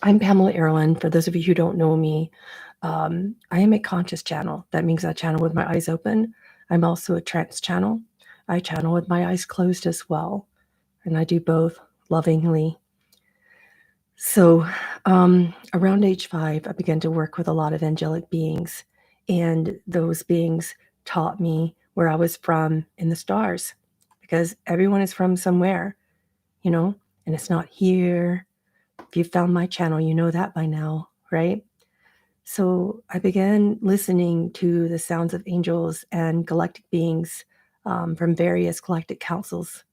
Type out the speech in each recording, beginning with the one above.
I'm Pamela Aaralyn. For those of you who don't know me, I am a conscious channel. That means I channel with my eyes open. I'm also a trance channel. I channel with my eyes closed as well, and I do both lovingly. So, around age 5, I began to work with a lot of angelic beings, and those beings taught me where I was from in the stars, because everyone is from somewhere, you know, and it's not here. If you found my channel, you know that by now, right? So I began listening to the sounds of angels and galactic beings from various galactic councils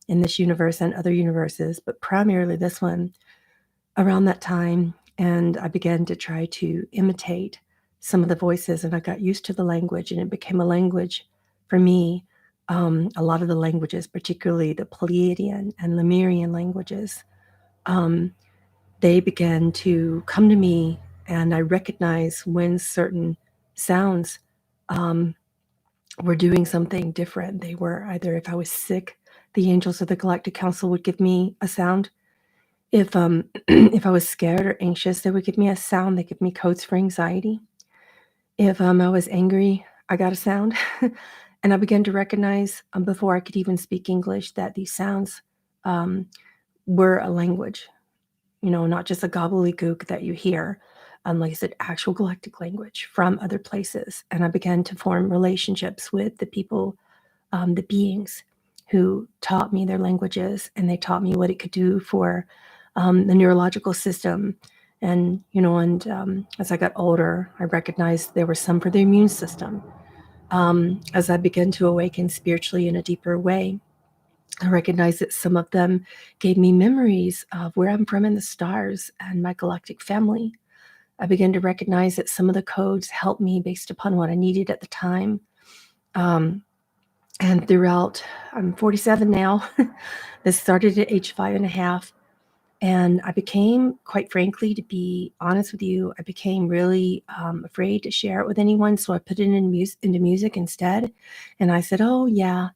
in this universe and other universes, but primarily this one around that time. And I began to try to imitate some of the voices, and I got used to the language, and it became a language for me. A lot of the languages, particularly the Pleiadian and Lemurian languages, um, they began to come to me, and I recognize when certain sounds were doing something different. They were either, if I was sick, the angels of the Galactic Council would give me a sound. If if I was scared or anxious, they would give me a sound. They give me codes for anxiety. If I was angry, I got a sound. And I began to recognize before I could even speak English that these sounds were a language. Not just a gobbledygook that you hear, like I said, actual galactic language from other places. And I began to form relationships with the people, the beings who taught me their languages, and they taught me what it could do for the neurological system. And, as I got older, I recognized there were some for the immune system. As I began to awaken spiritually in a deeper way, I recognize that some of them gave me memories of where I'm from in the stars and my galactic family. I began to recognize that some of the codes helped me based upon what I needed at the time. And throughout, I'm 47 now. This started at age 5.5. And I became, quite frankly, to be honest with you, I became really afraid to share it with anyone. So I put it into music instead. And I said, oh, yeah,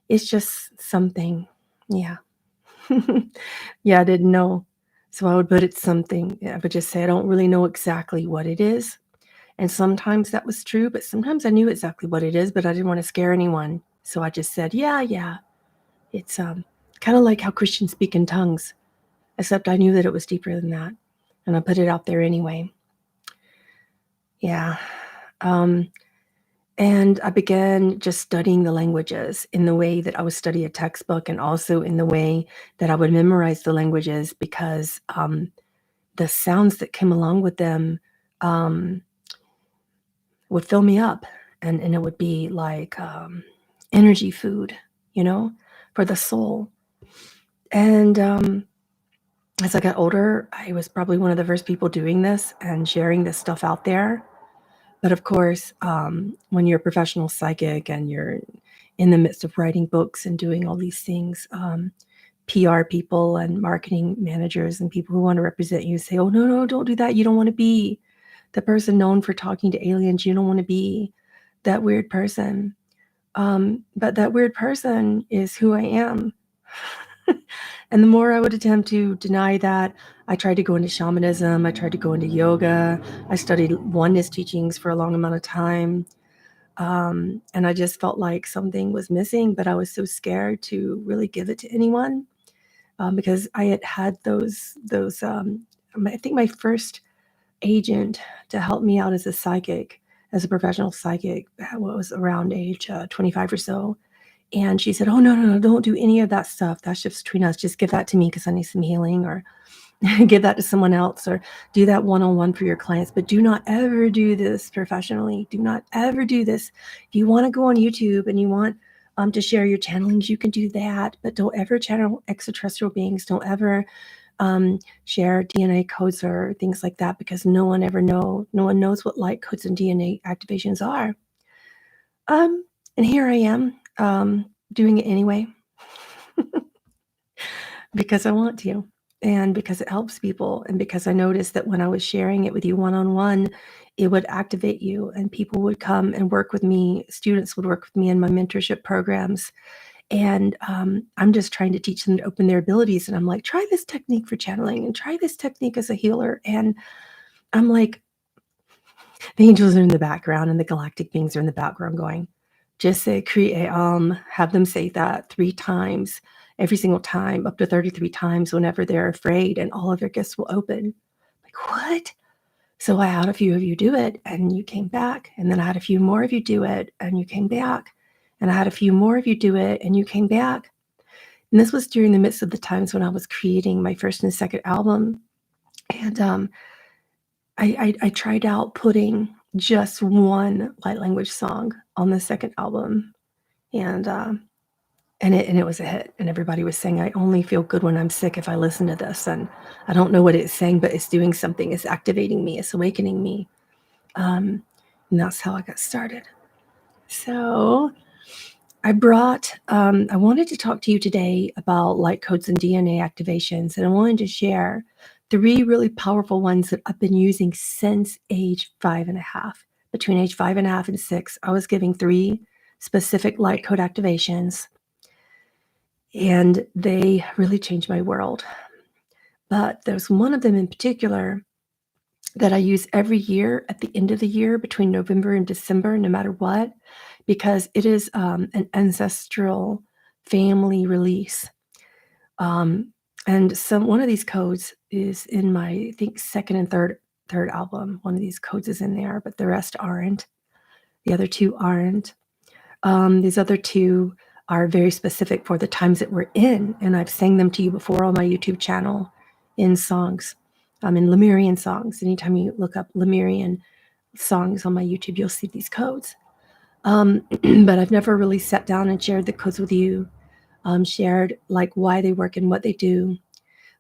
it's just something. Yeah. Yeah, I didn't know. So I would put it something. I would just say, I don't really know exactly what it is. And sometimes that was true, but sometimes I knew exactly what it is, but I didn't want to scare anyone. So I just said, yeah. It's kind of like how Christians speak in tongues, except I knew that it was deeper than that. And I put it out there anyway. Yeah. And I began just studying the languages in the way that I would study a textbook, and also in the way that I would memorize the languages, because the sounds that came along with them would fill me up. And it would be like energy food, for the soul. And as I got older, I was probably one of the first people doing this and sharing this stuff out there. But of course, when you're a professional psychic and you're in the midst of writing books and doing all these things, PR people and marketing managers and people who want to represent you say, oh, no, don't do that. You don't want to be the person known for talking to aliens. You don't want to be that weird person. But that weird person is who I am. And the more I would attempt to deny that, I tried to go into shamanism. I tried to go into yoga. I studied oneness teachings for a long amount of time. And I just felt like something was missing, but I was so scared to really give it to anyone, because I had those. I think my first agent to help me out as a psychic, as a professional psychic, was around age 25 or so. And she said, oh, no, don't do any of that stuff. That's just between us. Just give that to me because I need some healing, or give that to someone else, or do that one-on-one for your clients. But do not ever do this professionally. Do not ever do this. If you want to go on YouTube and you want to share your channelings, you can do that. But don't ever channel extraterrestrial beings. Don't ever share DNA codes or things like that, because no one knows what light codes and DNA activations are. And here I am doing it anyway because I want to, and because it helps people, and because I noticed that when I was sharing it with you one-on-one, it would activate you, and people would come and work with me. Students would work with me in my mentorship programs, And I'm just trying to teach them to open their abilities. And I'm like, try this technique for channeling and try this technique as a healer. And I'm like, the angels are in the background and the galactic beings are in the background going, just say, create, have them say that 3 times, every single time, up to 33 times whenever they're afraid, and all of their gifts will open. Like, what? So I had a few of you do it and you came back. And then I had a few more of you do it and you came back. And I had a few more of you do it and you came back. And this was during the midst of the times when I was creating my first and second album. And I tried out putting just one light language song on the second album. And it was a hit. And everybody was saying, I only feel good when I'm sick if I listen to this. And I don't know what it's saying, but it's doing something. It's activating me. It's awakening me. And that's how I got started. So I wanted to talk to you today about light codes and DNA activations. And I wanted to share 3 really powerful ones that I've been using since age 5.5. Between age 5.5 and 6, I was giving 3 specific light code activations. And they really changed my world. But there's one of them in particular that I use every year at the end of the year between November and December, no matter what, because it is an ancestral family release. And one of these codes is in my, I think, second and third album. One of these codes is in there, but the rest aren't. The other 2 aren't. These other 2 are very specific for the times that we're in, and I've sang them to you before on my YouTube channel in songs, in Lemurian songs. Anytime you look up Lemurian songs on my YouTube, you'll see these codes. But I've never really sat down and shared the codes with you, shared like why they work and what they do.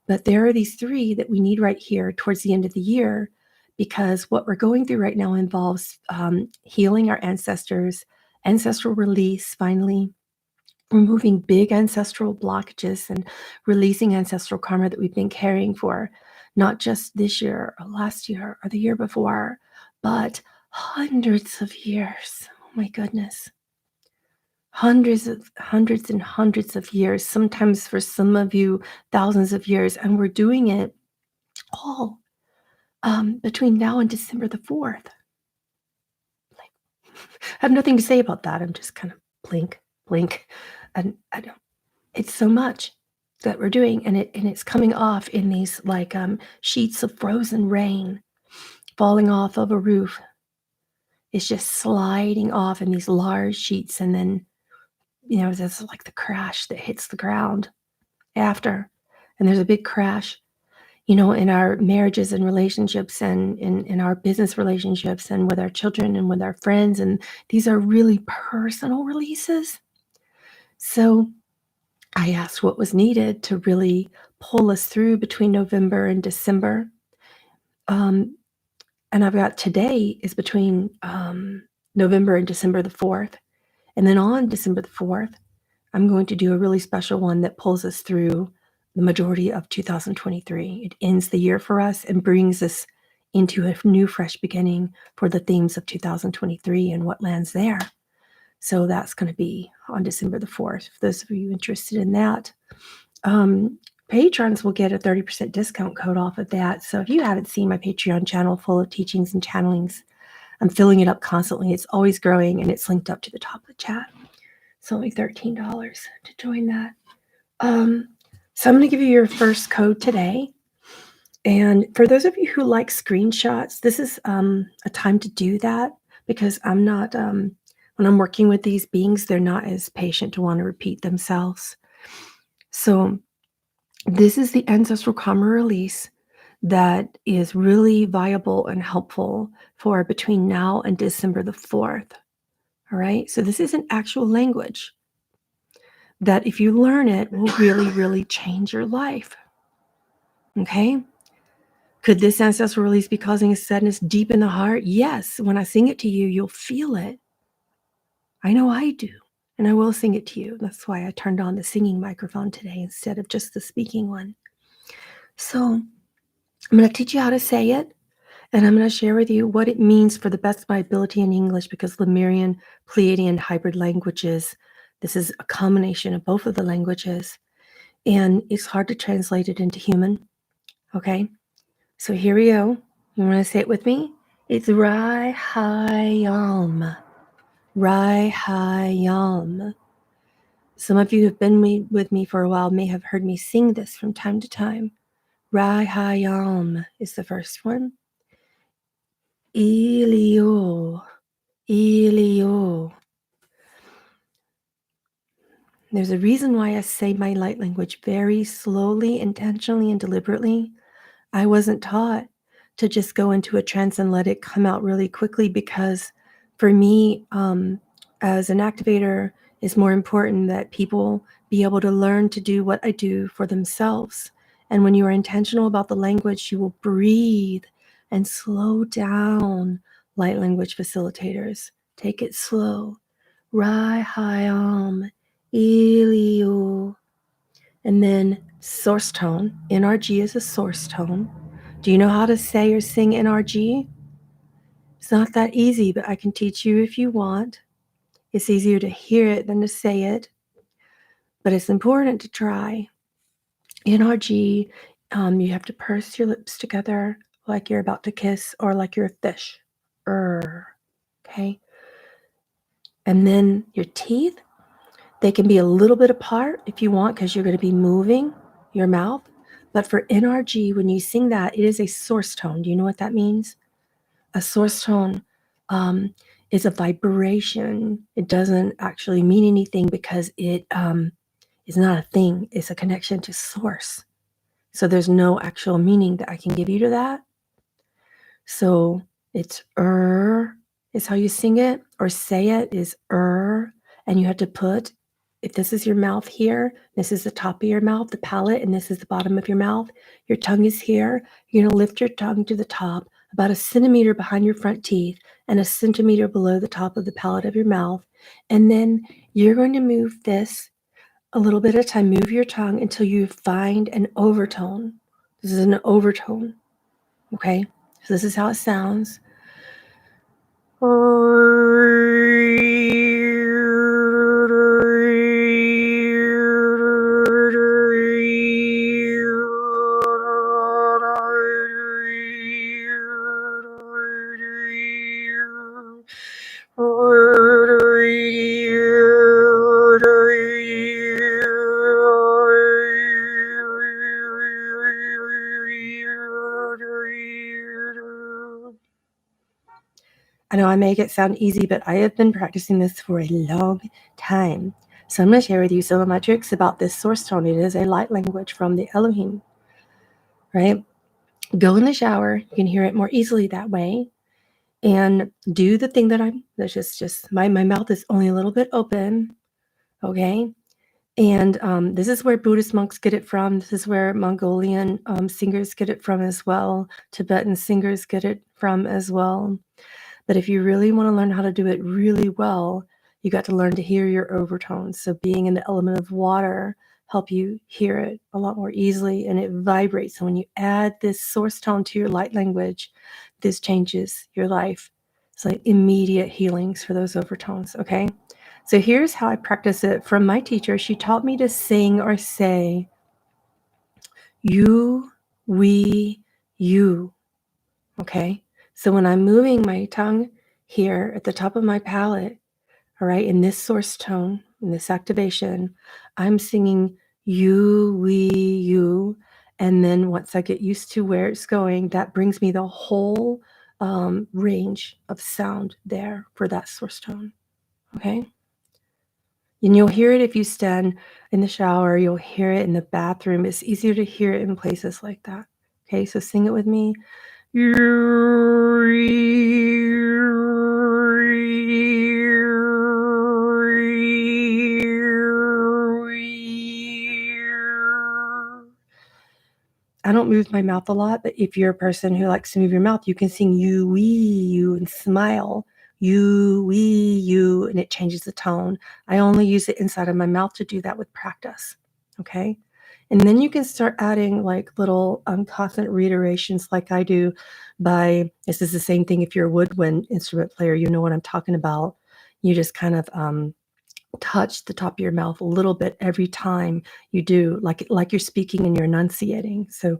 But there are these 3 that we need right here towards the end of the year, because what we're going through right now involves healing our ancestors, ancestral release, finally, removing big ancestral blockages and releasing ancestral karma that we've been carrying for not just this year or last year or the year before, but hundreds of years. Oh my goodness. Hundreds and hundreds of years, sometimes for some of you, thousands of years. And we're doing it all between now and December the 4th. Like, I have nothing to say about that. I'm just kind of blink. And I don't, it's so much that we're doing, and it's coming off in these like sheets of frozen rain falling off of a roof. It's just sliding off in these large sheets, and then there's like the crash that hits the ground after, and there's a big crash, in our marriages and relationships, and in our business relationships, and with our children and with our friends, and these are really personal releases. So I asked what was needed to really pull us through between November and December. And I've got today is between November and December the 4th. And then on December the 4th, I'm going to do a really special one that pulls us through the majority of 2023. It ends the year for us and brings us into a new, fresh beginning for the themes of 2023 and what lands there. So that's going to be on December the 4th. For those of you interested in that, patrons will get a 30% discount code off of that. So if you haven't seen my Patreon channel full of teachings and channelings, I'm filling it up constantly. It's always growing, and it's linked up to the top of the chat. It's only $13 to join that. So I'm going to give you your first code today. And for those of you who like screenshots, this is a time to do that, because I'm not... when I'm working with these beings, they're not as patient to want to repeat themselves. So this is the ancestral karma release that is really viable and helpful for between now and December the 4th. All right. So this is an actual language that, if you learn it, will really, really change your life. Okay. Could this ancestral release be causing a sadness deep in the heart? Yes. When I sing it to you, you'll feel it. I know I do. And I will sing it to you. That's why I turned on the singing microphone today instead of just the speaking one. So I'm going to teach you how to say it. And I'm going to share with you what it means for the best of my ability in English, because Lemurian, Pleiadian, hybrid languages, This is a combination of both of the languages, and it's hard to translate it into human. Okay, so here we go. You want to say it with me? It's Rai Hayam. Rai Hayam. Some of you who have been with me for a while may have heard me sing this from time to time. Rai Hayam is the first one. Ilio. Ilio. There's a reason why I say my light language very slowly, intentionally, and deliberately. I wasn't taught to just go into a trance and let it come out really quickly, because for me, as an activator, it's more important that people be able to learn to do what I do for themselves. And when you are intentional about the language, you will breathe and slow down. Light language facilitators, take it slow. Rai Hayam. Elio. And then source tone. NRG is a source tone. Do you know how to say or sing NRG? It's not that easy, but I can teach you if you want. It's easier to hear it than to say it, but it's important to try. NRG, you have to purse your lips together like you're about to kiss, or like you're a fish. Okay? And then your teeth, they can be a little bit apart if you want, because you're going to be moving your mouth. But for NRG, when you sing that, it is a source tone. Do you know what that means? A source tone is a vibration. It doesn't actually mean anything, because it is not a thing. It's a connection to source. So there's no actual meaning that I can give you to that. So it's is how you sing it, or say it is and you have to put, if this is your mouth here, this is the top of your mouth, the palate, and this is the bottom of your mouth. Your tongue is here. You're going to lift your tongue to the top, about a centimeter behind your front teeth and a centimeter below the top of the palate of your mouth. And then you're going to move this a little bit at a time. Move your tongue until you find an overtone. This is an overtone. Okay? So this is how it sounds. I know I make it sound easy, but I have been practicing this for a long time. So I'm going to share with you some of my tricks about this source tone. It is a light language from the Elohim, right? Go in the shower. You can hear it more easily that way. And do the thing that's just my mouth is only a little bit open, okay? And this is where Buddhist monks get it from. This is where Mongolian singers get it from as well. Tibetan singers get it from as well. But if you really want to learn how to do it really well, you got to learn to hear your overtones. So being in the element of water help you hear it a lot more easily, and it vibrates. So when you add this source tone to your light language, this changes your life. It's like immediate healings for those overtones, okay? So here's how I practice it from my teacher. She taught me to sing or say, you, we, you, okay? So when I'm moving my tongue here at the top of my palate, all right, in this source tone, in this activation, I'm singing you, we, you. And then once I get used to where it's going, that brings me the whole range of sound there for that source tone, okay? And you'll hear it if you stand in the shower. You'll hear it in the bathroom. It's easier to hear it in places like that, okay? So sing it with me. I don't move my mouth a lot, but if you're a person who likes to move your mouth, you can sing you, we, you, and smile. You, we, you, and it changes the tone. I only use it inside of my mouth to do that with practice, okay? And then you can start adding like little constant reiterations like I do this is the same thing if you're a woodwind instrument player, you know what I'm talking about. You just kind of touch the top of your mouth a little bit every time you do, like you're speaking and you're enunciating. So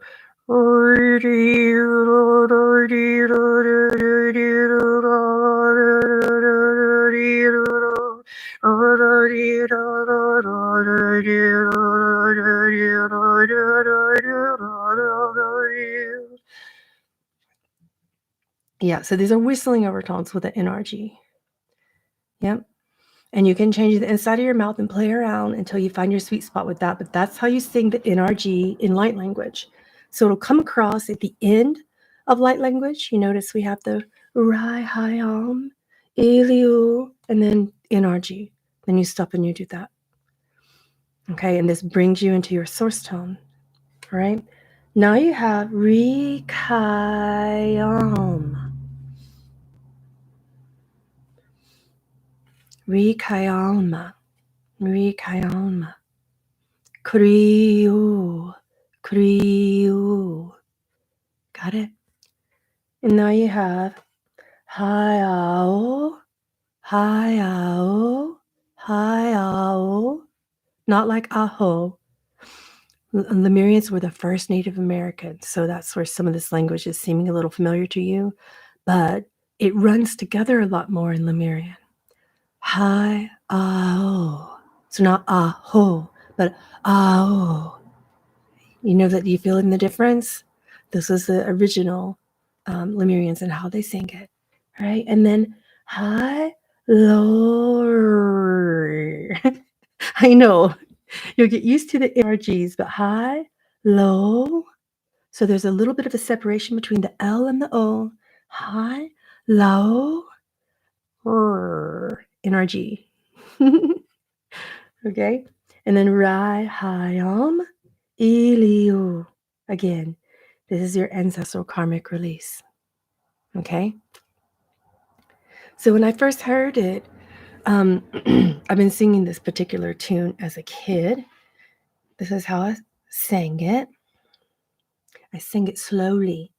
yeah, so these are whistling overtones with the NRG. Yep. And you can change the inside of your mouth and play around until you find your sweet spot with that. But that's how you sing the NRG in light language. So it'll come across at the end of light language. You notice we have the Rai, Hayam, Eliu, and then NRG. Then you stop and you do that. Okay, and this brings you into your source tone. All right. Now you have Rikayam. Rikayama. Rikayama. Kriu. Kriu. Got it? And now you have Hayao. Hayao. Hayao. Not like Aho. Lemurians were the first Native Americans, so that's where some of this language is seeming a little familiar to you, but it runs together a lot more in Lemurian. Hi-ao. So not aho, but ao. You know that you feel in the difference? This is the original Lemurians and how they sang it, right? And then hi, low. I know. You'll get used to the NRGs, but high, low. So there's a little bit of a separation between the L and the O. High, low, NRG. Okay? And then Rai, Hayam, Iliu. Again, this is your ancestral karmic release. Okay? So when I first heard it, I've been singing this particular tune as a kid. This is how I sang it. I sing it slowly.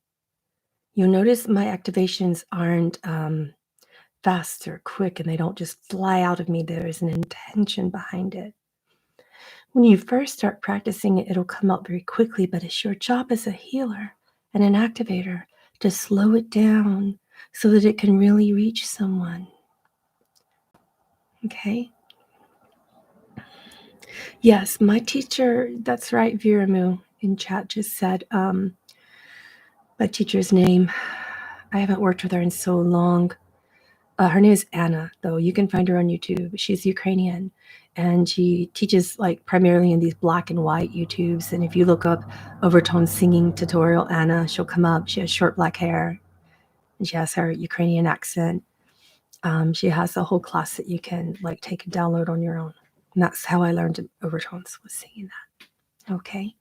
You'll notice my activations aren't fast or quick, and they don't just fly out of me. There is an intention behind it. When you first start practicing it, it'll come out very quickly, but it's your job as a healer and an activator to slow it down so that it can really reach someone. Okay? Yes, my teacher, that's right, Viramu in chat just said, my teacher's name. I haven't worked with her in so long. Her name is Anna, though. You can find her on YouTube. She's Ukrainian, and she teaches like primarily in these black and white YouTubes. And if you look up overtone singing tutorial Anna, she'll come up. She has short black hair, and she has her Ukrainian accent. She has a whole class that you can like take and download on your own. And that's how I learned overtones, was singing that. Okay.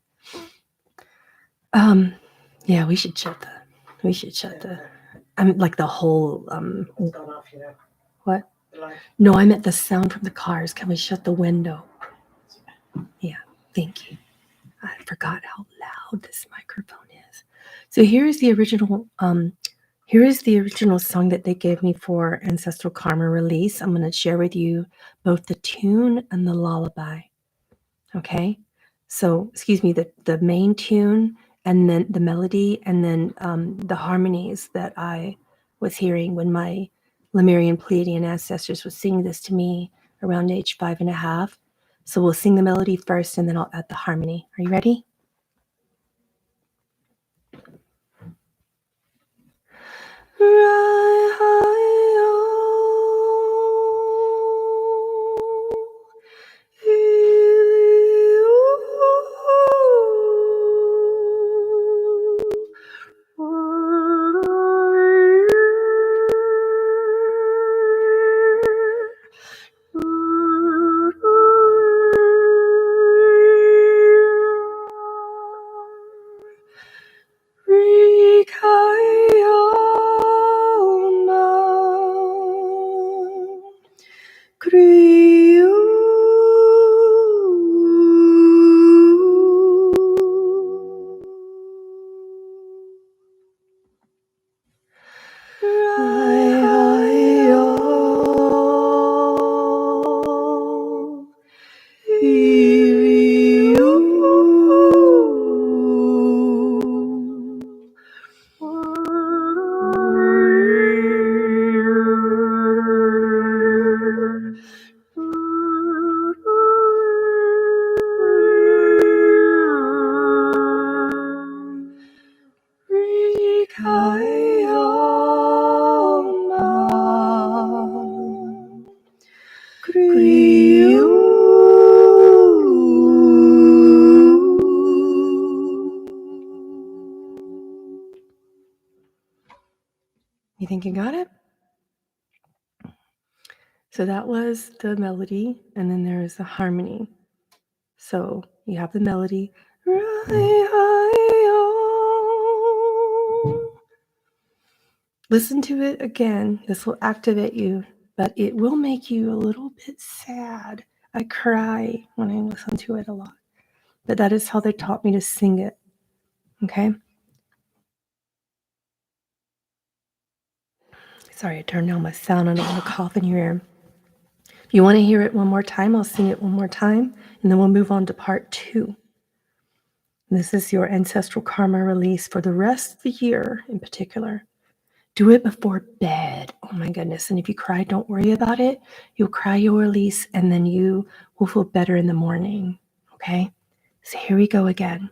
Yeah, we should shut the. I mean, like the whole. What? No, I meant the sound from the cars. Can we shut the window? Yeah, thank you. I forgot how loud this microphone is. So here is the original. Here is the original song that they gave me for Ancestral Karma Release. I'm going to share with you both the tune and the lullaby. Okay, so excuse me, the main tune and then the melody and then the harmonies that I was hearing when my Lemurian Pleiadian ancestors was singing this to me around age 5.5. So we'll sing the melody first and then I'll add the harmony. Are you ready? You think you got it? So that was the melody, and then there's the harmony. So you have the melody. Listen to it again. This will activate you, but it will make you a little bit sad. I cry when I listen to it a lot. But that is how they taught me to sing it. Okay? Sorry, I turned down my sound. I don't want to cough in your ear. If you want to hear it one more time, I'll sing it one more time, and then we'll move on to part 2. This is your ancestral karma release for the rest of the year in particular. Do it before bed. Oh my goodness. And if you cry, don't worry about it. You'll cry, you'll release, and then you will feel better in the morning. Okay? So here we go again.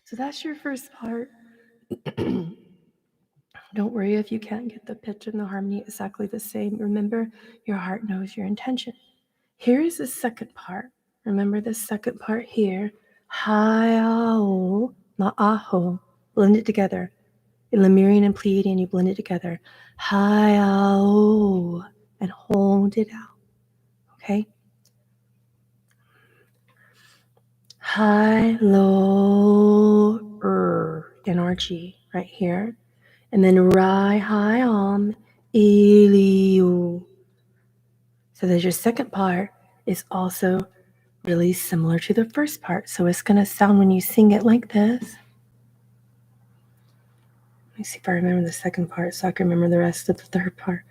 So that's your first part. Don't worry if you can't get the pitch and the harmony exactly the same. Remember, your heart knows your intention. Here is the second part. Remember the second part here. Ha'ao, ma'aho. Blend it together. In Lemurian and Pleiadian, you blend it together. Ha'ao, and hold it out. Okay? Hi, lo, NRG, right here. And then Rai, hi, iliu. So there's your second part is also really similar to the first part. So it's going to sound when you sing it like this. Let me see if I remember the second part so I can remember the rest of the third part.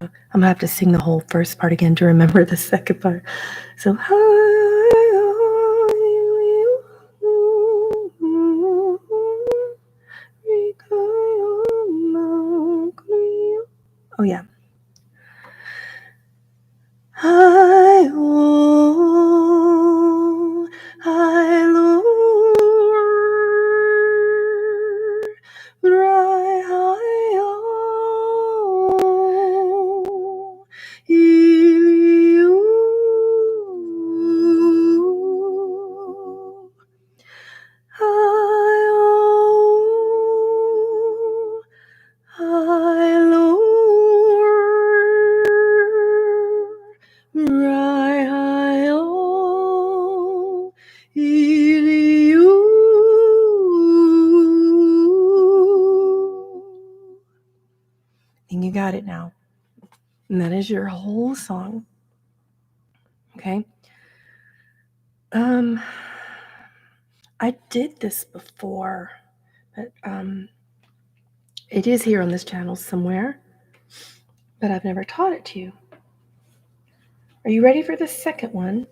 Yeah, I'm gonna have to sing the whole first part again to remember the second part. So oh yeah. Hi oh, hi Lord, right hi oh, you. Hi oh, hi Lord, right hi oh, you. And you got it now. And that is your whole song. Okay. I did this before, but it is here on this channel somewhere, but I've never taught it to you. Are you ready for the second one?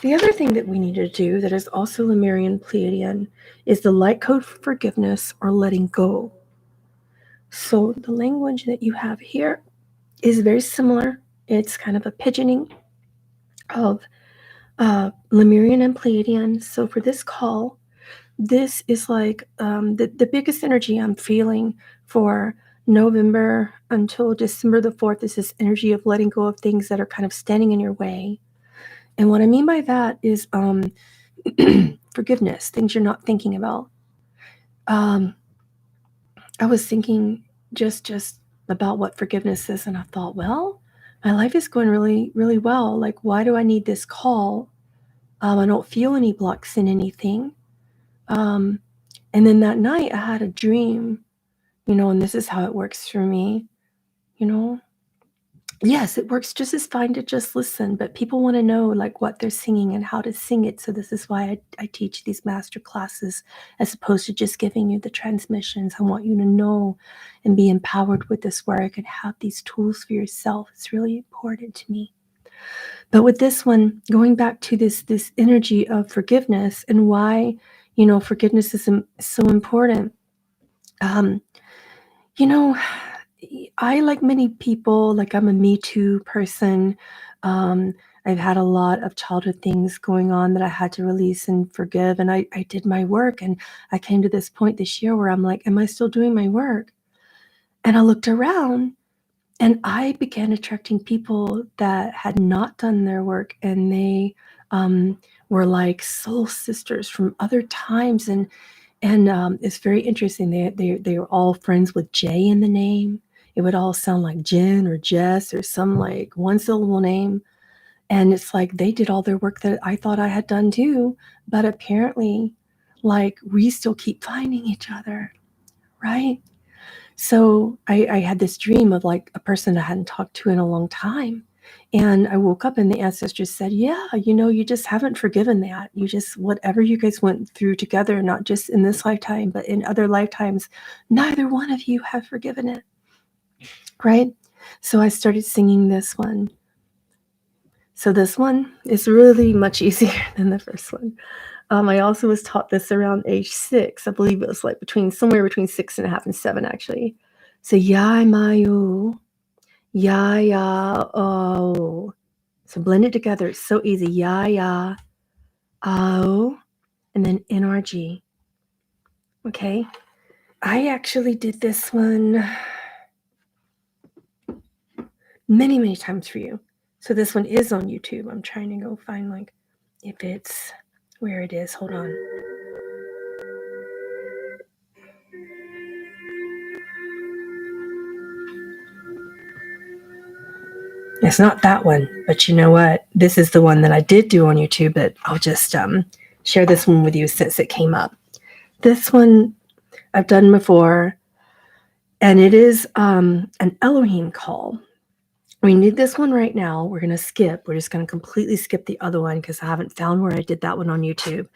The other thing that we need to do that is also Lemurian Pleiadian is the light code for forgiveness or letting go. So the language that you have here is very similar. It's kind of a pigeoning of Lemurian and Pleiadian. So for this call, this is like the biggest energy I'm feeling for November until December the 4th is this energy of letting go of things that are kind of standing in your way. And what I mean by that is forgiveness, things you're not thinking about. I was thinking just about what forgiveness is, and I thought, well, my life is going really, really well. Like, why do I need this call? I don't feel any blocks in anything. And then that night I had a dream, and this is how it works for me, you know. Yes, it works just as fine to just listen, but people want to know like what they're singing and how to sing it. So this is why I teach these master classes as opposed to just giving you the transmissions. I want you to know and be empowered with this work and have these tools for yourself. It's really important to me. But with this one, going back to this energy of forgiveness and why, forgiveness is so important. I, like many people, like I'm a Me Too person. I've had a lot of childhood things going on that I had to release and forgive. And I did my work. And I came to this point this year where I'm like, am I still doing my work? And I looked around and I began attracting people that had not done their work. And they were like soul sisters from other times. And it's very interesting. They were all friends with J in the name. It would all sound like Jen or Jess or some like one syllable name. And it's like they did all their work that I thought I had done too. But apparently, like we still keep finding each other, right? So I had this dream of like a person I hadn't talked to in a long time. And I woke up and the ancestors said, yeah, you just haven't forgiven that. You just, whatever you guys went through together, not just in this lifetime, but in other lifetimes, neither one of you have forgiven it. Right? So I started singing this one. So this one is really much easier than the first one. I also was taught this around age 6. I believe it was like somewhere between 6.5 and 7, actually. So ya mayu, ya ya oh. So blend it together. It's so easy. Ya ya oh, and then NRG. Okay. I actually did this one many, many times for you. So this one is on YouTube. I'm trying to go find like if it's where it is. Hold on. It's not that one, but you know what? This is the one that I did do on YouTube, but I'll just share this one with you since it came up. This one I've done before, and it is an Elohim call. We need this one right now. We're going to skip. We're just going to completely skip the other one because I haven't found where I did that one on YouTube.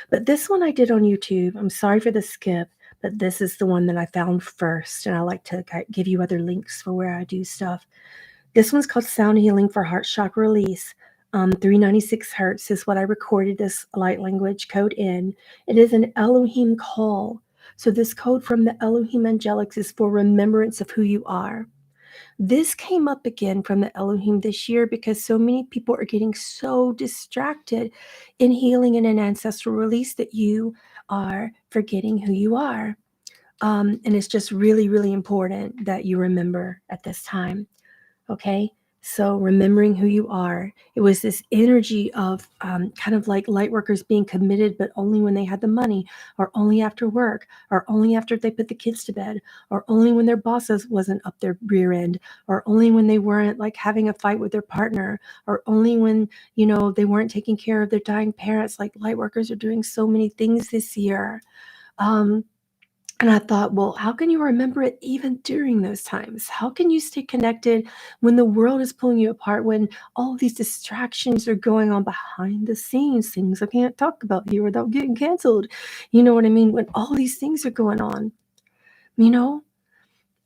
But this one I did on YouTube. I'm sorry for the skip, but this is the one that I found first, and I like to give you other links for where I do stuff. This one's called Sound Healing for Heart Chakra Release. 396 hertz is what I recorded this light language code in. It is an Elohim call. So this code from the Elohim Angelics is for remembrance of who you are. This came up again from the Elohim this year because so many people are getting so distracted in healing and an ancestral release that you are forgetting who you are. And it's just really, really important that you remember at this time. Okay, so remembering who you are. It was this energy of kind of like light workers being committed, but only when they had the money, or only after work, or only after they put the kids to bed, or only when their bosses wasn't up their rear end, or only when they weren't like having a fight with their partner, or only when, they weren't taking care of their dying parents. Like light workers are doing so many things this year. And I thought, well, how can you remember it even during those times? How can you stay connected when the world is pulling you apart, when all of these distractions are going on behind the scenes, things I can't talk about here without getting canceled? You know what I mean? When all these things are going on, you know?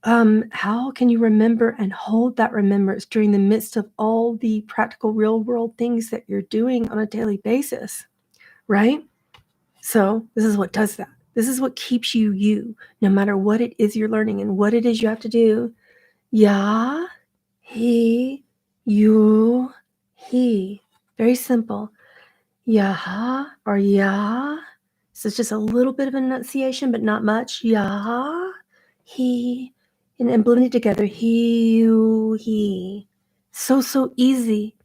How can you remember and hold that remembrance during the midst of all the practical real world things that you're doing on a daily basis, right? So this is what does that. This is what keeps you you, no matter what it is you're learning and what it is you have to do. Ya, he, you, he. Very simple. Yaha or ya. So it's just a little bit of enunciation, but not much. Ya, he, and blended together. He, you, he. So easy.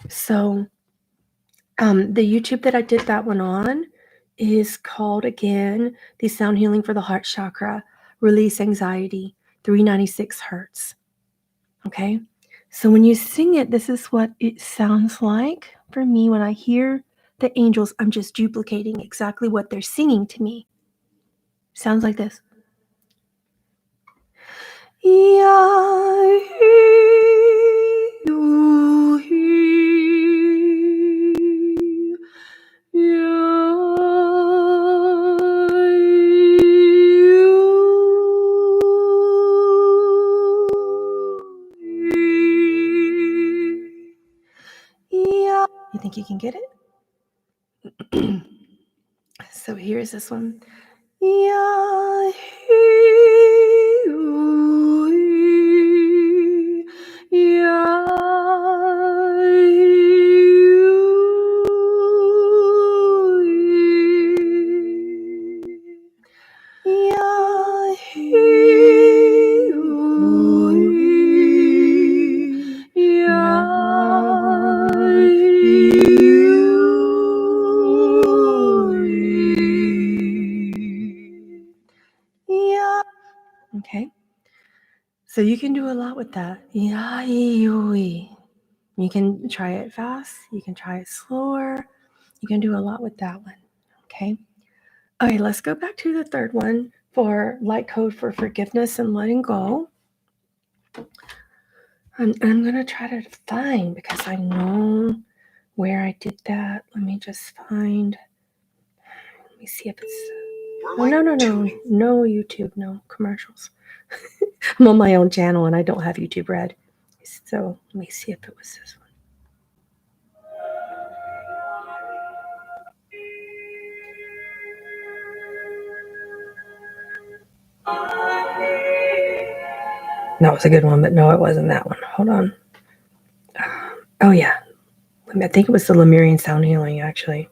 So the YouTube that I did that one on is called, again, the Sound Healing for the Heart Chakra, Release Anxiety, 396 Hertz. Okay? So when you sing it, this is what it sounds like for me when I hear the angels. I'm just duplicating exactly what they're singing to me. Sounds like this. You think you can get it? So here's this one. Okay, so you can do a lot with that. You can try it fast, you can try it slower, you can do a lot with that one. Okay, let's go back to the third one for light code for forgiveness and letting go. And I'm going to try to find, because I know where I did that. Let me just find. Let me see if it's. Oh, no YouTube, no commercials. I'm on my own channel and I don't have YouTube Red. So let me see if it was this one. That was a good one, but no, it wasn't that one. Hold on. Oh, yeah. I think it was the Lemurian sound healing, actually.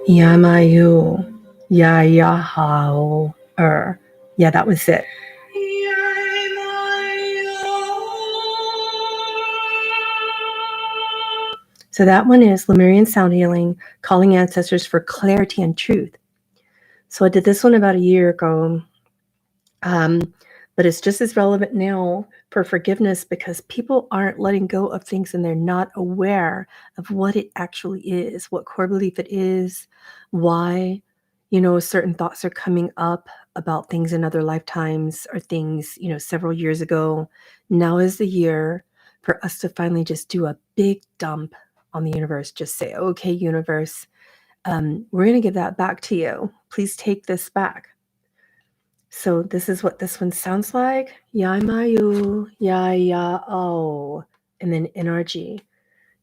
Yamayu. Yayahao. Yeah, that was it. So that one is Lemurian sound healing, calling ancestors for clarity and truth. So I did this one about a year ago, but it's just as relevant now for forgiveness because people aren't letting go of things and they're not aware of what it actually is, what core belief it is, why, certain thoughts are coming up about things in other lifetimes or things, several years ago. Now is the year for us to finally just do a big dump on the universe. Just say, okay, universe, we're going to give that back to you. Please take this back. So this is what this one sounds like. Yaimayu, ya-ya-o, and then NRG.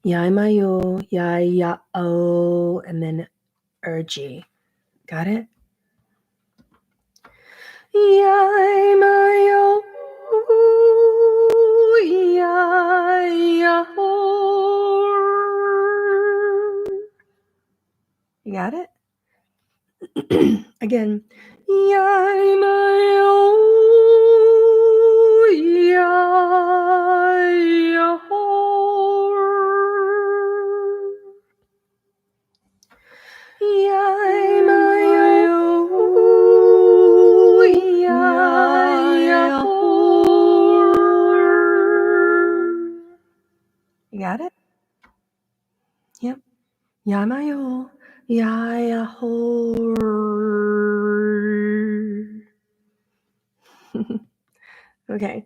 Yaimayu, ya-ya-o, and then erg. Got it? Yaimayu, ya-ya-o. You got it? Again. You got it? Yep. Yamayo. Yayaho. Okay.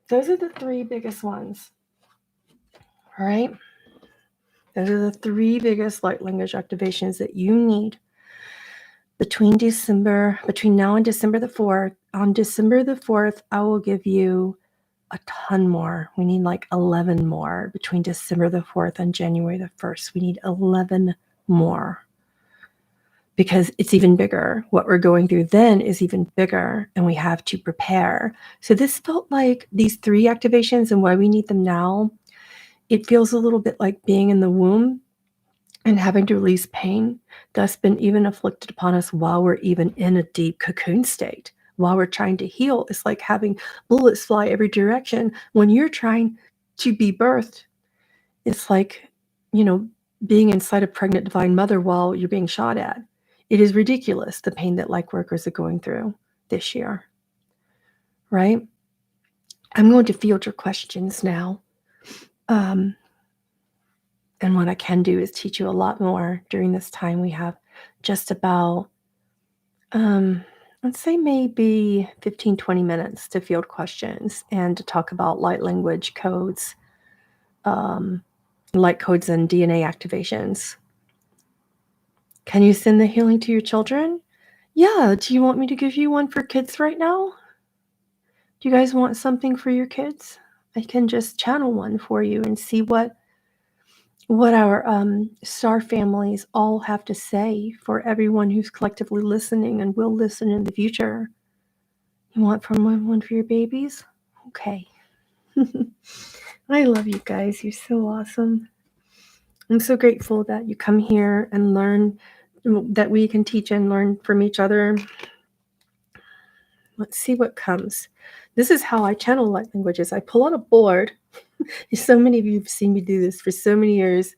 Those are the three biggest ones. All right. Those are the 3 biggest light language activations that you need between now and December the 4th. On December the 4th, I will give you a ton more. We need like 11 more between December the 4th and January the 1st. We need 11 more because it's even bigger. What we're going through then is even bigger, and we have to prepare. So this felt like these 3 activations and why we need them now. It feels a little bit like being in the womb and having to release pain that's been even afflicted upon us while we're even in a deep cocoon state. While we're trying to heal, it's like having bullets fly every direction. When you're trying to be birthed, it's like, being inside a pregnant divine mother while you're being shot at. It is ridiculous, the pain that light workers are going through this year, right? I'm going to field your questions now. And what I can do is teach you a lot more during this time. We have just about, let's say maybe 15, 20 minutes to field questions and to talk about light language codes, light codes and DNA activations. Can you send the healing to your children? Yeah. Do you want me to give you one for kids right now? Do you guys want something for your kids? I can just channel one for you and see what our star families all have to say for everyone who's collectively listening and will listen in the future. You want one for your babies? Okay. I love you guys. You're so awesome. I'm so grateful that you come here and learn, that we can teach and learn from each other. Let's see what comes. This is how I channel light languages. I pull out a board. So many of you have seen me do this for so many years,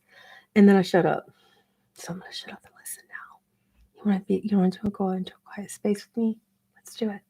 and then I shut up. So I'm going to shut up and listen now. You want to go into a quiet space with me? Let's do it.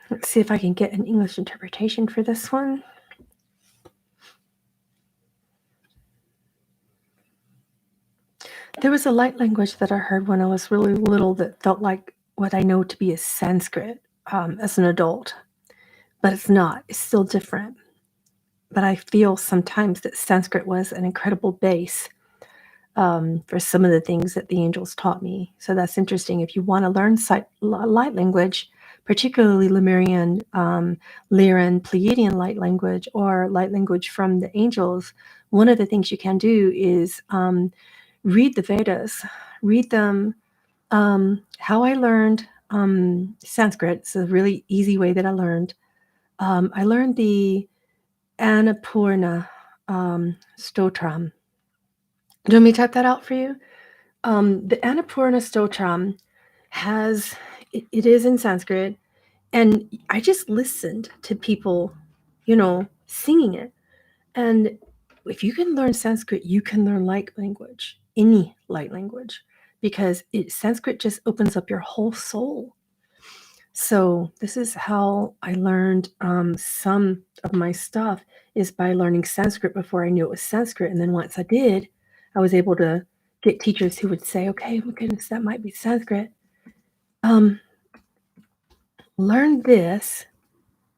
Let's see if I can get an English interpretation for this one. There was a light language that I heard when I was really little that felt like what I know to be a Sanskrit as an adult, but it's not. It's still different. But I feel sometimes that Sanskrit was an incredible base for some of the things that the angels taught me. So that's interesting. If you want to learn light language, particularly Lemurian, Lyran, Pleiadian light language, or light language from the angels, one of the things you can do is read the Vedas, read them. How I learned Sanskrit, it's a really easy way that I learned. I learned the Annapurna Stotram. Do you want me to type that out for you? The Annapurna Stotram it is in Sanskrit, and I just listened to people, singing it. And if you can learn Sanskrit, you can learn light language, any light language, because Sanskrit just opens up your whole soul. So this is how I learned some of my stuff, is by learning Sanskrit before I knew it was Sanskrit. And then once I did, I was able to get teachers who would say, okay, my goodness, that might be Sanskrit. Learn this.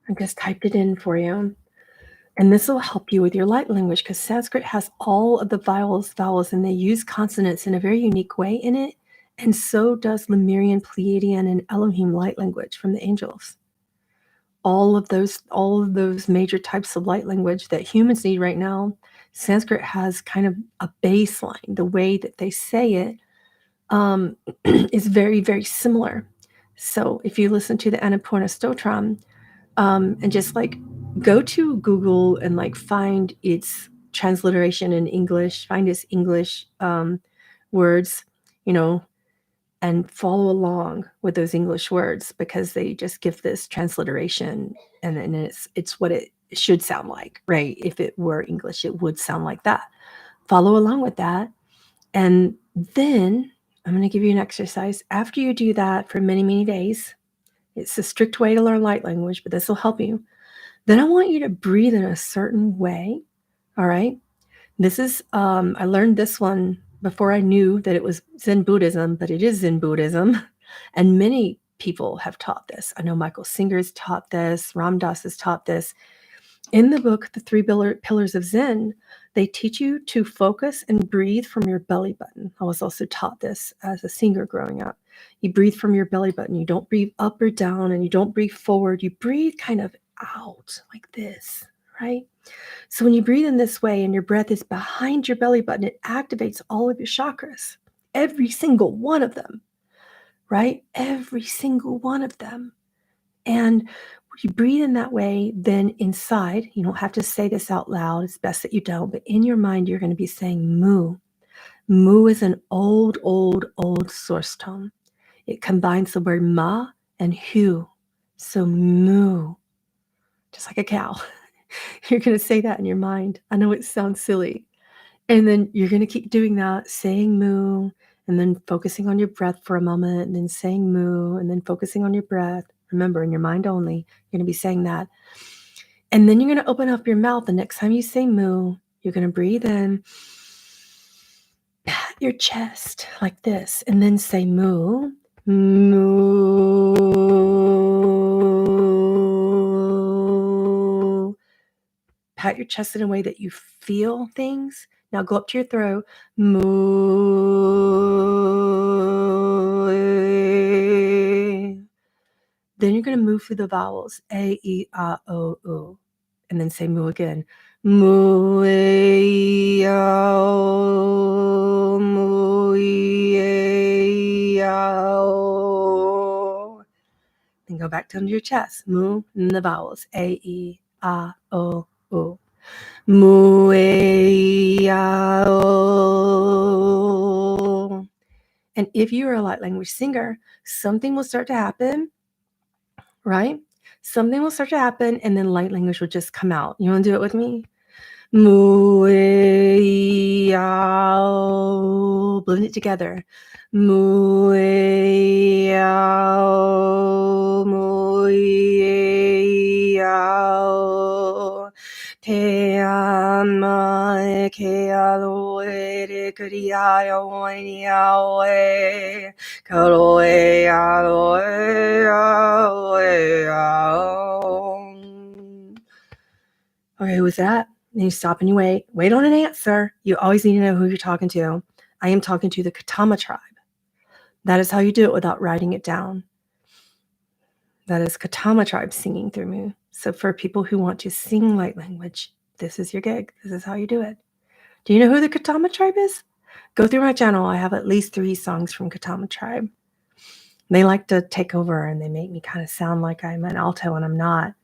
I just typed it in for you. And this will help you with your light language, because Sanskrit has all of the vowels, and they use consonants in a very unique way in it. And so does Lemurian, Pleiadian, and Elohim light language from the angels. All of those major types of light language that humans need right now, Sanskrit has kind of a baseline, the way that they say it, is very, very similar. So if you listen to the Annapurna Stotram, and just like go to Google and like find its transliteration in English, find its English words, and follow along with those English words, because they just give this transliteration, and it's what it should sound like, right? If it were English, it would sound like that. Follow along with that. And then I'm going to give you an exercise. After you do that for many, many days, it's a strict way to learn light language, but this will help you. Then I want you to breathe in a certain way. All right. This is, I learned this one before I knew that it was Zen Buddhism, but it is Zen Buddhism. And many people have taught this. I know Michael Singer's taught this, Ram Dass has taught this. In the book, The Three Pillars of Zen, they teach you to focus and breathe from your belly button. I was also taught this as a singer growing up. You breathe from your belly button. You don't breathe up or down, and you don't breathe forward. You breathe kind of out like this, right? So when you breathe in this way and your breath is behind your belly button, it activates all of your chakras, every single one of them, right? Every single one of them. And you breathe in that way, then inside, you don't have to say this out loud. It's best that you don't, but in your mind, you're going to be saying moo. Moo is an old, old, old source tone. It combines the word ma and hu. So moo, just like a cow. You're going to say that in your mind. I know it sounds silly. And then you're going to keep doing that, saying moo, and then focusing on your breath for a moment, and then saying moo, and then focusing on your breath. Remember, in your mind only, you're going to be saying that. And then you're going to open up your mouth. The next time you say moo, you're going to breathe in, pat your chest like this, and then say moo, moo. Pat your chest in a way that you feel things. Now go up to your throat. Moo. Then you're going to move through the vowels. A, E, I, O, U. And then say moo again. Moo, E, I, O, moo, E, I, O. Then go back down to your chest. Moo, and the vowels. A, E, I, O, U. Moo, E, I, O. And if you are a light language singer, something will start to happen, right? Something will start to happen, and then light language will just come out. You want to do it with me? Moo, E, I, O. Blend it together. Moo, E, I, O. Moo, E, I, O. Te ama ke aloe re kuria o ni aoe karoe aloe aloe ao. Okay, who was that? Then you stop and you wait. Wait on an answer. You always need to know who you're talking to. I am talking to the Katama tribe. That is how you do it without writing it down. That is Katama tribe singing through me. So for people who want to sing light language, this is your gig. This is how you do it. Do you know who the Katama tribe is? Go through my channel. I have at least 3 songs from Katama tribe. They like to take over and they make me kind of sound like I'm an alto and I'm not.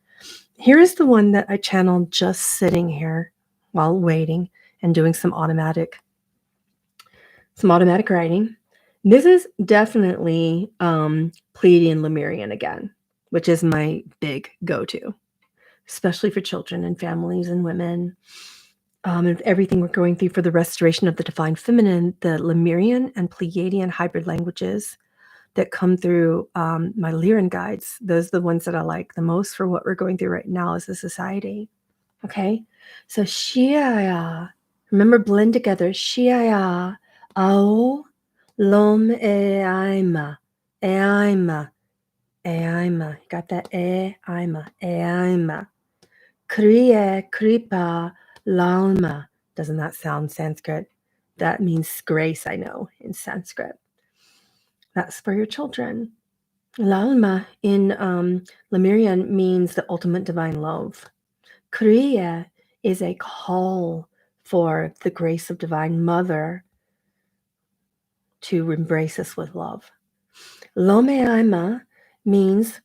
Here is the one that I channeled just sitting here while waiting and doing some automatic writing. This is definitely Pleiadian Lemurian again, which is my big go-to, especially for children and families and women. And everything we're going through for the restoration of the divine feminine, the Lemurian and Pleiadian hybrid languages that come through my Lyran guides, those are the ones that I like the most for what we're going through right now as a society. Okay, so Shia, remember, blend together. Shia, Ao, Lom, Eima, Eima, Eima. Got that? Eima, Eima. Kriya, Kripa, Lalma. Doesn't that sound Sanskrit? That means grace, I know, in Sanskrit. That's for your children. Lalma in Lemurian means the ultimate divine love. Kriya is a call for the grace of Divine Mother to embrace us with love. Lomeaima means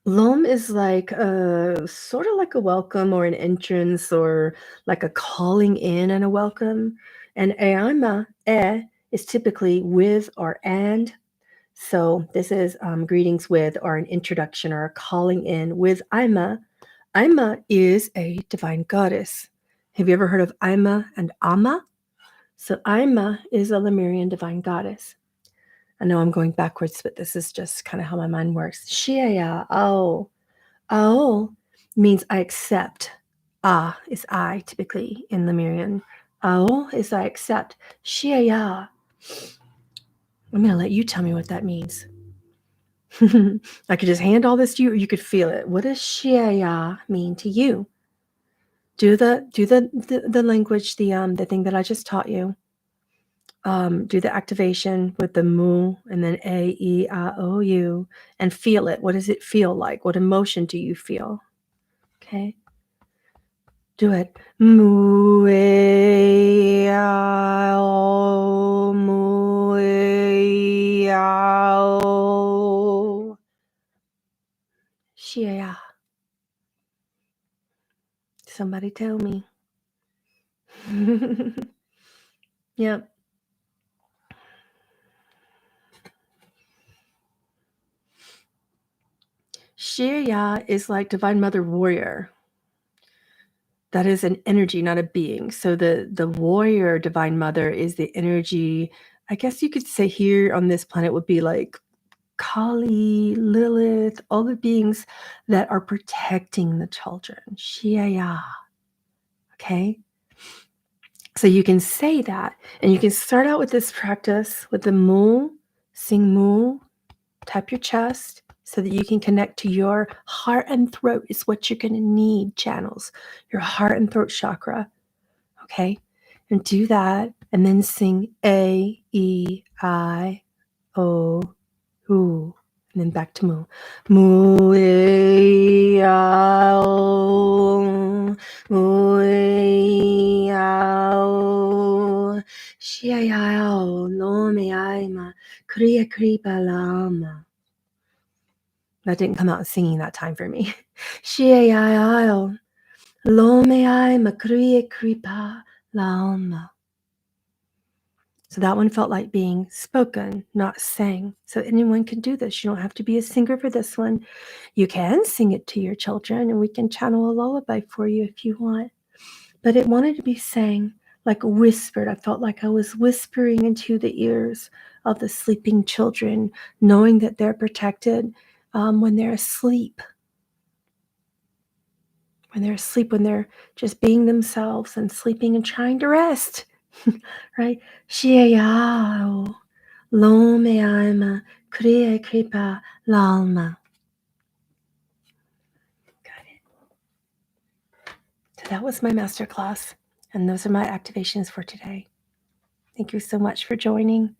Lom is like sort of like a welcome or an entrance or like a calling in and a welcome. And Eima, is typically with or and. So this is greetings with or an introduction or a calling in with Ima. Ima is a divine goddess. Have you ever heard of Ima and Amma? So Ima is a Lemurian divine goddess. I know I'm going backwards, but this is just kind of how my mind works. Shia, Ao means I accept. Is I, typically in Lemurian. Ao is I accept. Shia. I'm going to let you tell me what that means. I could just hand all this to you, or you could feel it. What does Shia mean to you? Do the language, the thing that I just taught you. Do the activation with the mu and then A, E, I, O, U, and feel it. What does it feel like? What emotion do you feel? Okay. Do it. Mu, E, I, O, mu, E, I, O. Shia. Somebody tell me. Yep. Shia is like Divine Mother Warrior. That is an energy, not a being. So the warrior Divine Mother is the energy, I guess you could say here on this planet would be like Kali, Lilith, all the beings that are protecting the children. Shia. Okay? So you can say that, and you can start out with this practice with the mu, sing mu, tap your chest so that you can connect to your heart and throat is what you're going to need, channels, your heart and throat chakra. Okay? And do that, and then sing A, E, I, O, U, and then back to mu. Mu, E, I, O, mu, E, I, O, Shia, I, O, lo, me, I, ma, kriya, kripa, lama. That didn't come out singing that time for me. Shia, I, O, lo, me, I, ma, kriya, kripa, lama. So that one felt like being spoken, not sang. So anyone can do this. You don't have to be a singer for this one. You can sing it to your children, and we can channel a lullaby for you if you want. But it wanted to be sang, like whispered. I felt like I was whispering into the ears of the sleeping children, knowing that they're protected when they're asleep. When they're asleep, when they're just being themselves and sleeping and trying to rest. Right? Shiyao, lome alma, kriya kripa lalma. Got it. So that was my masterclass, and those are my activations for today. Thank you so much for joining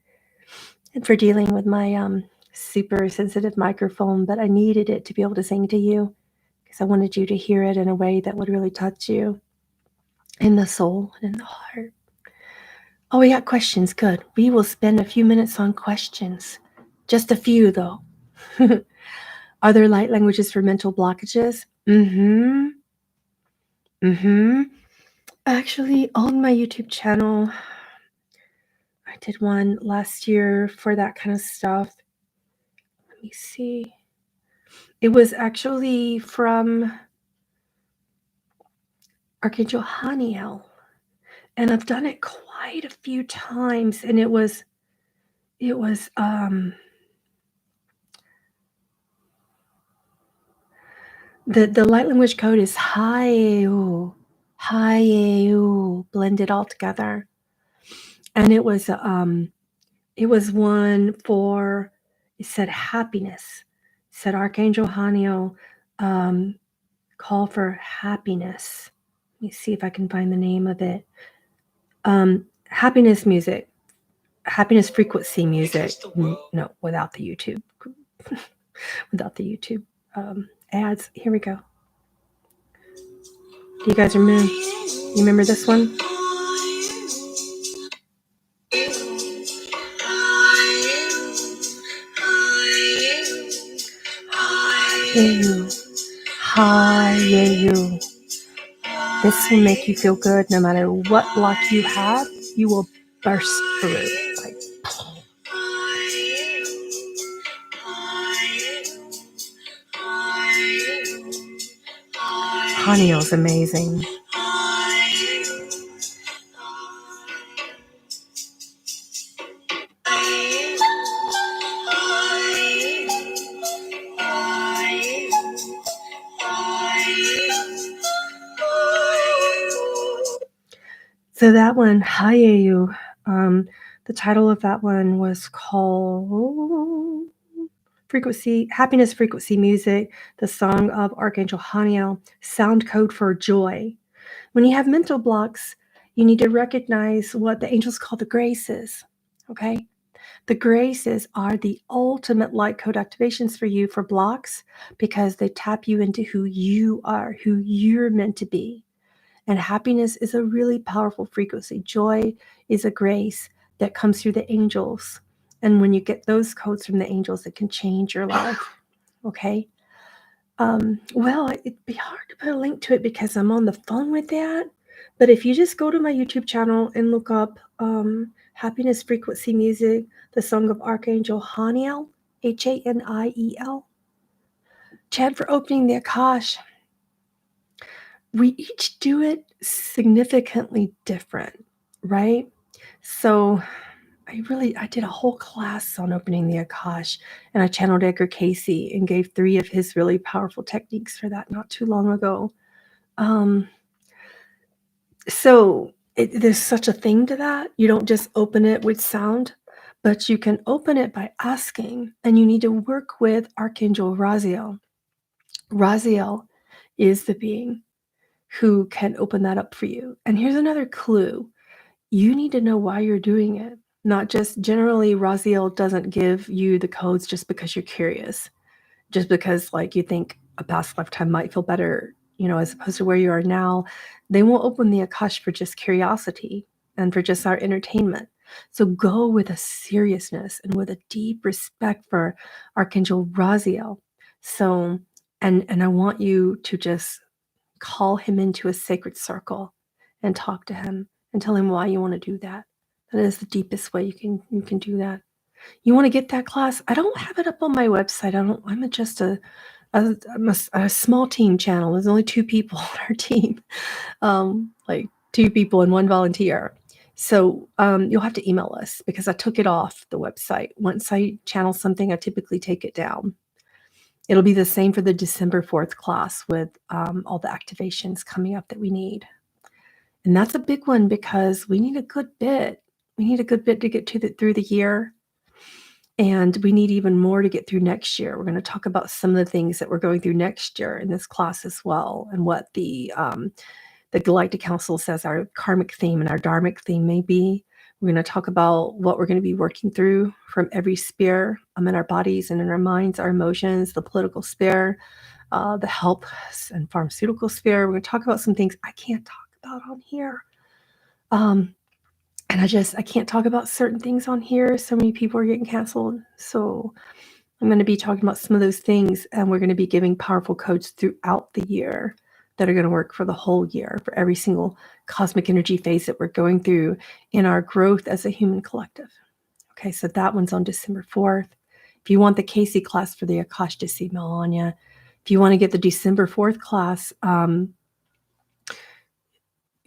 and for dealing with my super sensitive microphone, but I needed it to be able to sing to you because I wanted you to hear it in a way that would really touch you in the soul and in the heart. Oh, we got questions. Good. We will spend a few minutes on questions. Just a few, though. Are there light languages for mental blockages? Actually, on my YouTube channel, I did one last year for that kind of stuff. Let me see. It was actually from Archangel Haniel. And I've done it quite a few times. And it was the light language code is Haeu, blended all together. And it was one for, it said happiness. It said Archangel Haniel, call for happiness. Let me see if I can find the name of it. Happiness music. Happiness frequency music. No, without the YouTube. Without the YouTube ads. Here we go. Do you guys remember? You remember this one? you. This will make you feel good no matter what block you have. You will burst through. Like, Haniel is amazing. So that one, Hayeyu, the title of that one was called Happiness Frequency Music, the Song of Archangel Haniel, Sound Code for Joy. When you have mental blocks, you need to recognize what the angels call the graces, okay? The graces are the ultimate light code activations for you for blocks because they tap you into who you are, who you're meant to be. And happiness is a really powerful frequency. Joy is a grace that comes through the angels. And when you get those codes from the angels, it can change your life. Okay. Well, it'd be hard to put a link to it because I'm on the phone with that. But if you just go to my YouTube channel and look up Happiness Frequency Music, the Song of Archangel Haniel, Haniel, chant for opening the Akash. We each do it significantly different, right? So I did a whole class on opening the Akash, and I channeled Edgar Casey and gave 3 of his really powerful techniques for that not too long ago. So there's such a thing to that. You don't just open it with sound, but you can open it by asking, and you need to work with Archangel Raziel. Raziel is the being who can open that up for you. And here's another clue. You need to know why you're doing it. Not just generally, Raziel doesn't give you the codes just because you're curious, just because like you think a past lifetime might feel better, as opposed to where you are now. They won't open the Akash for just curiosity and for just our entertainment. So go with a seriousness and with a deep respect for Archangel Raziel. So, and I want you to just call him into a sacred circle and talk to him and tell him why you want to do that. That is the deepest way you can do that. You want to get that class? I don't have it up on my website. I'm just a small team channel. There's only 2 people on our team, like 2 people and 1 volunteer. So you'll have to email us because I took it off the website. Once I channel something, I typically take it down. It'll be the same for the December 4th class with all the activations coming up that we need. And that's a big one because we need a good bit. We need a good bit to get through the year. And we need even more to get through next year. We're going to talk about some of the things that we're going through next year in this class as well, and what the Galactic Council says our karmic theme and our dharmic theme may be. We're going to talk about what we're going to be working through from every sphere in our bodies and in our minds, our emotions, the political sphere, the health and pharmaceutical sphere. We're going to talk about some things I can't talk about on here. And I can't talk about certain things on here. So many people are getting canceled. So I'm going to be talking about some of those things, and we're going to be giving powerful codes throughout the year that are going to work for the whole year, for every single cosmic energy phase that we're going through in our growth as a human collective. Okay, so that one's on December 4th. If you want the Casey class for the Akash, just email Anya. If you want to get the December 4th class,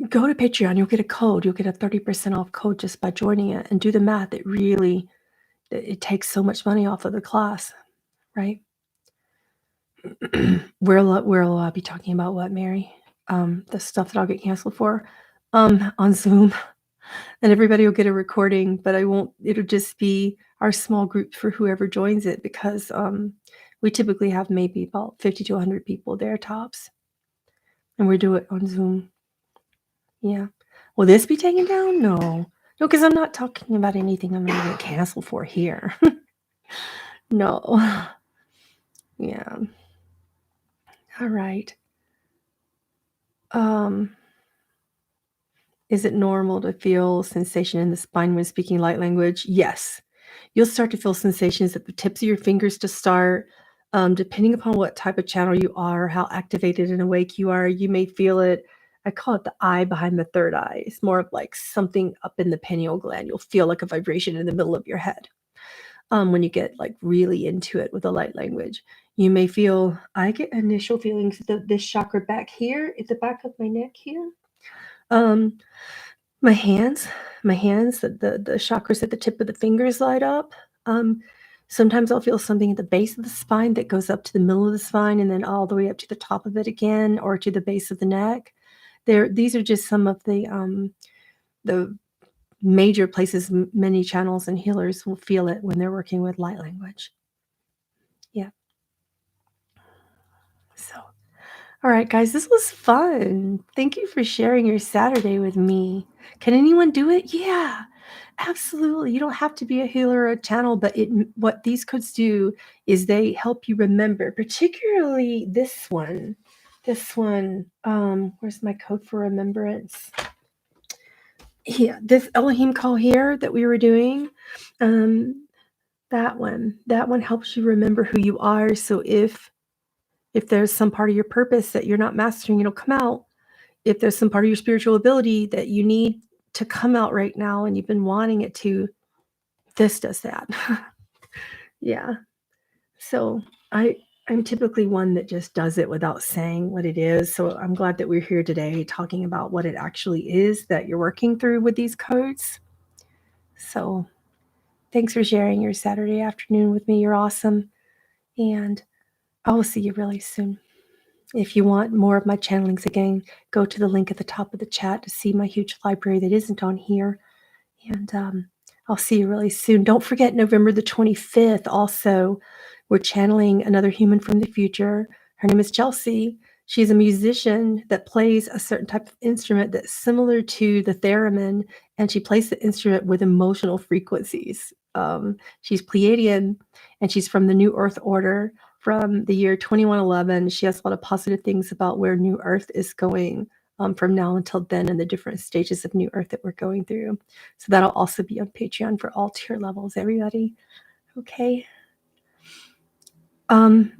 go to Patreon. You'll get a code. You'll get a 30% off code just by joining it, and do the math. It takes so much money off of the class, right? We'll be talking about what, Mary? The stuff that I'll get canceled for on Zoom, and everybody will get a recording, but it'll just be our small group for whoever joins it, because we typically have maybe about 50 to 100 people there tops, and we do it on Zoom. Yeah. Will this be taken down? No, because I'm not talking about anything I'm going to get canceled for here. No. Yeah. All right. Is it normal to feel sensation in the spine when speaking light language? Yes. You'll start to feel sensations at the tips of your fingers to start. Depending upon what type of channel you are, how activated and awake you are, you may feel it. I call it the eye behind the third eye. It's more of like something up in the pineal gland. You'll feel like a vibration in the middle of your head. When you get like really into it with the light language, you may feel, I get initial feelings that this chakra back here at the back of my neck here. My hands, the chakras at the tip of the fingers light up. Sometimes I'll feel something at the base of the spine that goes up to the middle of the spine and then all the way up to the top of it again, or to the base of the neck. These are just some of the major places many channels and healers will feel it when they're working with light language. Yeah. So, all right, guys, this was fun. Thank you for sharing your Saturday with me. Can anyone do it? Yeah, absolutely. You don't have to be a healer or a channel, but what these codes do is they help you remember, particularly this one. This one, where's my code for remembrance? Yeah, this Elohim call here that we were doing. That one helps you remember who you are. So if there's some part of your purpose that you're not mastering, it'll come out. If there's some part of your spiritual ability that you need to come out right now and you've been wanting it to, this does that. Yeah. So I'm typically one that just does it without saying what it is. So I'm glad that we're here today talking about what it actually is that you're working through with these codes. So thanks for sharing your Saturday afternoon with me. You're awesome. And I will see you really soon. If you want more of my channelings, again, go to the link at the top of the chat to see my huge library that isn't on here. And I'll see you really soon. Don't forget November the 25th also. We're channeling another human from the future. Her name is Chelsea. She's a musician that plays a certain type of instrument that's similar to the theremin, and she plays the instrument with emotional frequencies. She's Pleiadian, and she's from the New Earth Order from the year 2111. She has a lot of positive things about where New Earth is going from now until then, and the different stages of New Earth that we're going through. So that'll also be on Patreon for all tier levels, everybody. Okay.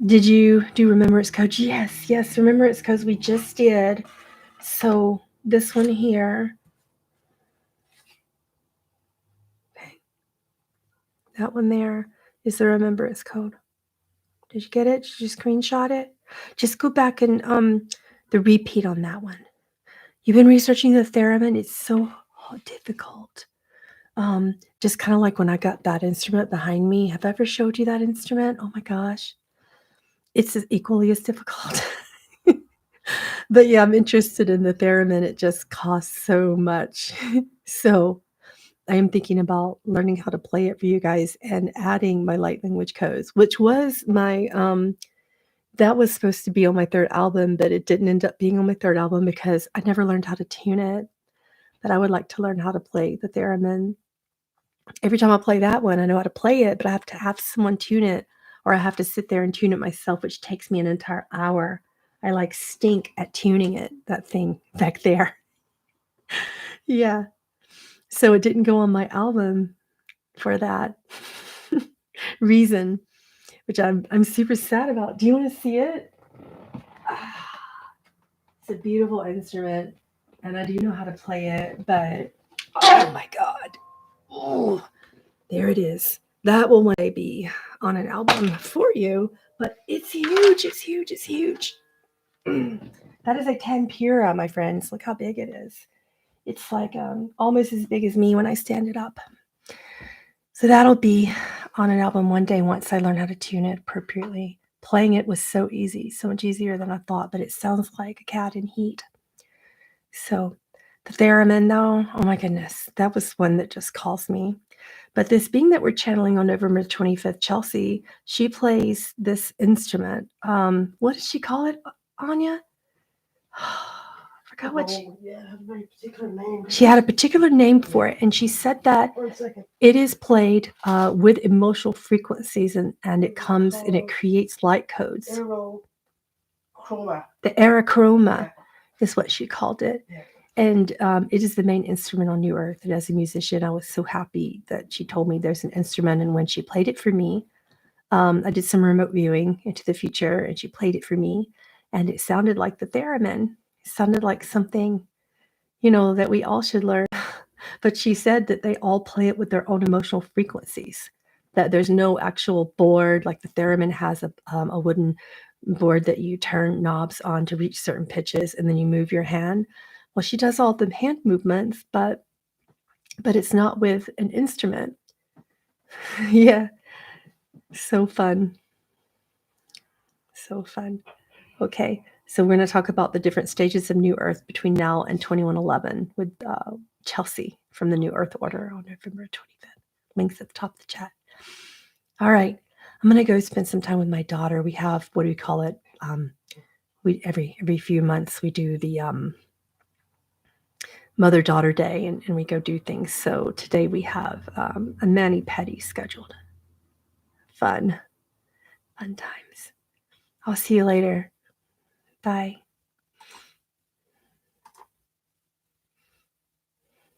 Did you do remembrance codes? Yes, remembrance codes we just did. So this one here, okay, that one there is the remembrance code. Did you get it? Did you screenshot it? Just go back and the repeat on that one. You've been researching the theremin. It's so difficult. Just kind of like when I got that instrument behind me. Have I ever showed you that instrument? Oh my gosh. It's equally as difficult. But yeah, I'm interested in the theremin. It just costs so much. So I am thinking about learning how to play it for you guys and adding my light language codes, which was my that was supposed to be on my third album, but it didn't end up being on my third album because I never learned how to tune it. But I would like to learn how to play the theremin. Every time I play that one, I know how to play it, but I have to have someone tune it, or I have to sit there and tune it myself, which takes me an entire hour. I like stink at tuning it, that thing back there. Yeah. So it didn't go on my album for that reason, which I'm super sad about. Do you want to see it? It's a beautiful instrument, and I do know how to play it, but oh my God. Oh, there it is. That will one day be on an album for you, but it's huge. It's huge. It's huge. That is a 10 Pura, my friends. Look how big it is. It's like almost as big as me when I stand it up. So that'll be on an album one day once I learn how to tune it appropriately. Playing it was so easy, so much easier than I thought, but it sounds like a cat in heat. So the theremin, though, oh my goodness, that was one that just calls me. But this being that we're channeling on November 25th, Chelsea, she plays this instrument. What does she call it, Anya? I forgot what she had a particular name for it, and she said that it is played with emotional frequencies, and it comes and it creates light codes. The Aaralyn is what she called it. And it is the main instrument on New Earth. And as a musician, I was so happy that she told me there's an instrument. And when she played it for me, I did some remote viewing into the future, and she played it for me, and it sounded like the theremin. It sounded like something, that we all should learn. But she said that they all play it with their own emotional frequencies, that there's no actual board. Like the theremin has a wooden board that you turn knobs on to reach certain pitches, and then you move your hand. Well, she does all the hand movements, but it's not with an instrument. Yeah, so fun. So fun. Okay, so we're going to talk about the different stages of New Earth between now and 2111 with Chelsea from the New Earth Order on November 25th. Links at the top of the chat. All right, I'm going to go spend some time with my daughter. We have, what do we call it? We every few months we do the Mother-Daughter Day, and we go do things. So today we have a mani-pedi scheduled. Fun times. I'll see you later. Bye.